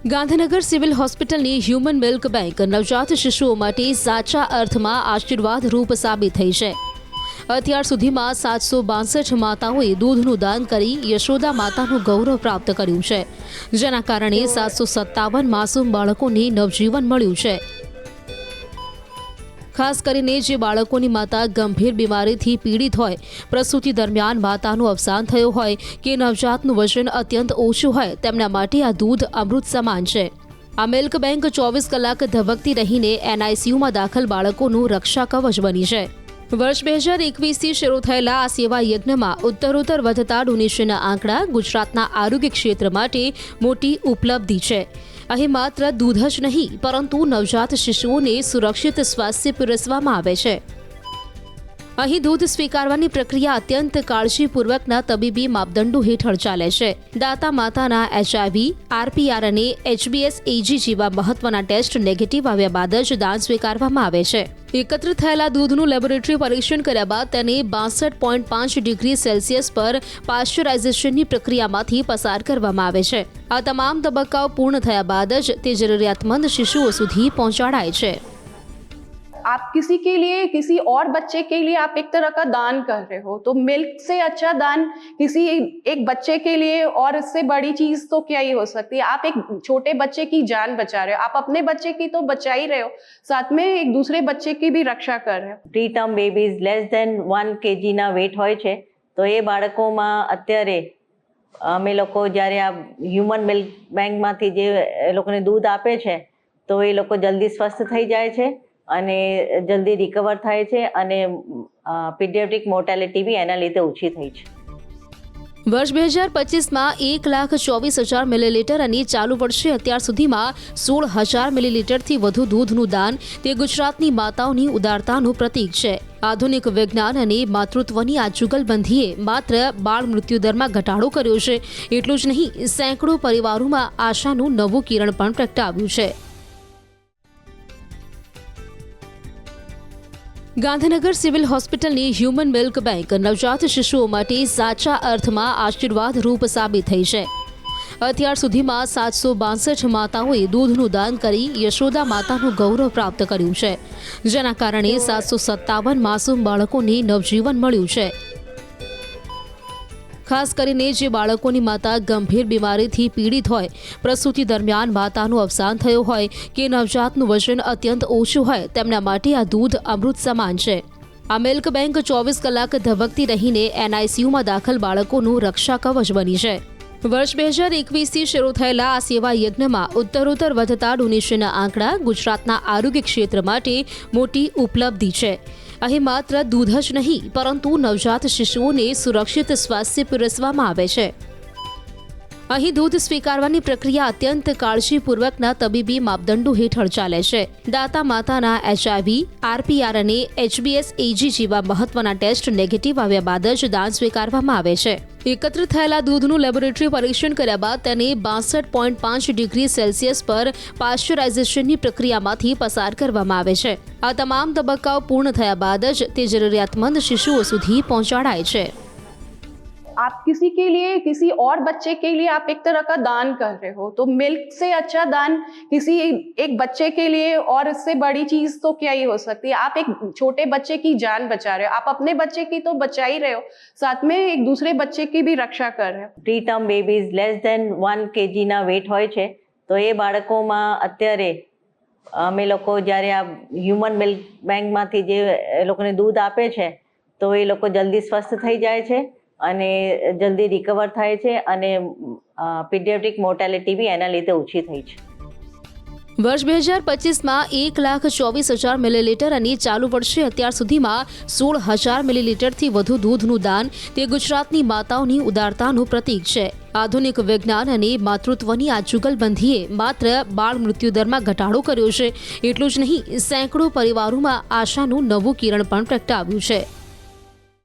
Gandhinagar civil હોસ્પિટલની human milk bank નવજાત શિશુઓ માટે સાચા અર્થમાં આશીર્વાદરૂપ સાબિત થઈ છે। અત્યાર સુધીમાં 762 માતાઓએ દૂધનું દાન કરી યશોદા માતાનું ગૌરવ પ્રાપ્ત કર્યું છે, જેના કારણે 757 માસૂમ બાળકોને નવજીવન મળ્યું છે। ખાસ કરીને જે બાળકોની માતા ગંભીર બીમારીથી પીડિત હોય, પ્રસૂતિ દરમિયાન માતાનું અવસાન થયું હોય કે નવજાતનું વજન અત્યંત ઓછું હોય, તેમના માટે આ દૂધ અમૃત સમાન છે। આ મિલ્ક બેંક 24 કલાક ધબકતી રહીને NICUમાં દાખલ બાળકોનું રક્ષા કવચ બની છે। વર્ષ 2021થી શરૂ થયેલા આ સેવા યજ્ઞમાં ઉત્તરોત્તર વધતા ડોનેશનના આંકડા ગુજરાતના આરોગ્ય ક્ષેત્ર માટે મોટી ઉપલબ્ધિ છે। અહીં માત્ર દૂધ જ નહીં, પરંતુ નવજાત શિશુઓને સુરક્ષિત સ્વાસ્થ્ય પીરસવામાં આવે છે। અહીં દૂધ સ્વીકારવાની પ્રક્રિયા અત્યંત કાળજીપૂર્વકના તબીબી માપદંડો હેઠળ ચાલે છે। દાતા માતાના HIV, RPR અને HbS-AG જેવા મહત્વના ટેસ્ટ નેગેટિવ આવ્યા બાદ જ દાન સ્વીકારવામાં આવે છે। એકત્ર થયેલા દૂધનું લેબોરેટરી પરીક્ષણ કર્યા બાદ તેને 62.5 ડિગ્રી સેલ્સિયસ પર પાશ્ચરાઇઝેશનની પ્રક્રિયામાંથી પસાર કરવામાં આવે છે। આ તમામ તબક્કાઓ પૂર્ણ થયા બાદ જ તે જરૂરિયાતમંદ શિશુઓ સુધી પહોંચાડાય છે। आप किसी के लिए, किसी और बच्चे के लिए आप एक तरह का दान कर रहे हो, तो मिल्क से अच्छा दान किसी एक बच्चे के लिए और इससे बड़ी चीज तो क्या ही हो सकती है। आप एक छोटे बच्चे की जान बचा रहे हो, आप अपने बच्चे की तो बचा ही रहे हो, साथ में एक दूसरे बच्चे की भी रक्षा कर रहे हो। પ્રીટર્મ બેબીઝ લેસ ધેન 1 kg ના વેટ હોય છે, તો એ બાળકોમાં અત્યારે અમે લોકો જ્યારે આ હ્યુમન મિલ્ક બેંકમાંથી જે એ લોકોને દૂધ આપે છે, તો એ લોકો જલ્દી સ્વસ્થ થઈ જાય છે અને જલ્દી રિકવર થાય છે અને પીડિયાટ્રિક મોર્ટાલિટી બી એના લીધે ઓછી થઈ છે। વર્ષ 2025માં 1,24,000 મિલીલીટર અને ચાલુ વર્ષે અત્યાર સુધીમાં 16,000 મિલીલીટરથી વધુ દૂધનું દાન તે ગુજરાતની માતાઓની ઉદારતાનું પ્રતીક છે। આધુનિક વિજ્ઞાન અને માતૃત્વની આ જુગલબંધીએ માત્ર બાળ મૃત્યુદરમાં ઘટાડો કર્યો છે, એટલું જ નહીં, સેંકડો પરિવારોમાં આશાનું નવું કિરણ પણ પ્રગટાવ્યું છે। ગાંધીનગર સિવિલ હોસ્પિટલની હ્યુમન મિલ્ક બેંક નવજાત શિશુઓ માટે સાચા અર્થમાં આશીર્વાદરૂપ સાબિત થઈ છે। અત્યાર સુધીમાં 762 માતાઓએ દૂધનું દાન કરી યશોદા માતાનું ગૌરવ પ્રાપ્ત કર્યું છે, જેના કારણે 757 માસૂમ બાળકોને નવજીવન મળ્યું છે। ખાસ કરીને જે બાળકોની માતા ગંભીર બીમારીથી પીડિત હોય, પ્રસૂતિ દરમિયાન માતાનું અવસાન થયું હોય કે નવજાતનું વજન અત્યંત ઓછું હોય, તેમના માટે આ દૂધ અમૃત સમાન છે। આ મિલ્ક બેંક 24 કલાક ધબકતી રહીને NICUમાં દાખલ બાળકોનું રક્ષા કવચ બની છે। વર્ષ 2021થી શરૂ થયેલા આ સેવા યજ્ઞમાં ઉત્તરોત્તર વધતા ડોનેશનના આંકડા ગુજરાતના આરોગ્ય ક્ષેત્ર માટે મોટી ઉપલબ્ધિ છે। અહીં માત્ર દૂધ જ નહીં, પરંતુ નવજાત શિશુઓને સુરક્ષિત સ્વાસ્થ્ય પીરસવામાં આવે છે। અહીં દૂધ સ્વીકારવાની પ્રક્રિયા અત્યંત કાળજીપૂર્વકના તબીબી માપદંડો હેઠળ ચાલે છે। દાતા માતાના HIV, RPR અને HbS-AG જેવા મહત્વના ટેસ્ટ નેગેટિવ આવ્યા બાદ જ દાન સ્વીકારવામાં આવે છે। એકત્ર થયેલા દૂધનું લેબોરેટરી પરીક્ષણ કર્યા બાદ તેને 62.5 ડિગ્રી સેલ્સિયસ પર પાશ્ચરાઇઝેશનની પ્રક્રિયામાંથી પસાર કરવામાં આવે છે। આ તમામ તબક્કાઓ પૂર્ણ થયા બાદ જ તે જરૂરિયાતમંદ શિશુઓ સુધી પહોંચાડાય છે। आप किसी के लिए, किसी और बच्चे के लिए आप एक तरह का दान कर रहे हो, तो मिल्क से अच्छा दान किसी एक बच्चे के लिए और इससे बड़ी चीज तो क्या ही हो सकती है। आप एक छोटे बच्चे की जान बचा रहे हो, आप अपने बच्चे की तो बचा ही रहे हो, साथ में एक दूसरे बच्चे की भी रक्षा कर रहे हो। પ્રીટર્મ બેબીઝ લેસ ધેન 1 kg ના વેટ હોય છે, તો એ બાળકોમાં અત્યારે અમે લોકો જ્યારે આ હ્યુમન મિલ્ક બેંકમાંથી જે એ લોકોને દૂધ આપે છે, તો એ લોકો જલ્દી સ્વસ્થ થઈ જાય છે અને જલ્દી રિકવર થાય છે અને પીડિયાટ્રિક મોર્ટાલિટી બી એના લીધે ઓછી થઈ છે। વર્ષ 2025માં 1,24,000 મિલીલીટર અને ચાલુ વર્ષે અત્યાર સુધીમાં 16,000 મિલીલીટરથી વધુ દૂધનું દાન તે ગુજરાતની માતાઓની ઉદારતાનું પ્રતીક છે। આધુનિક વિજ્ઞાન અને માતૃત્વની આ જુગલબંધીએ માત્ર બાળ મૃત્યુદરમાં ઘટાડો કર્યો છે, એટલું જ નહીં, સેંકડો પરિવારોમાં આશાનું નવું કિરણ પણ પ્રગટાવ્યું છે।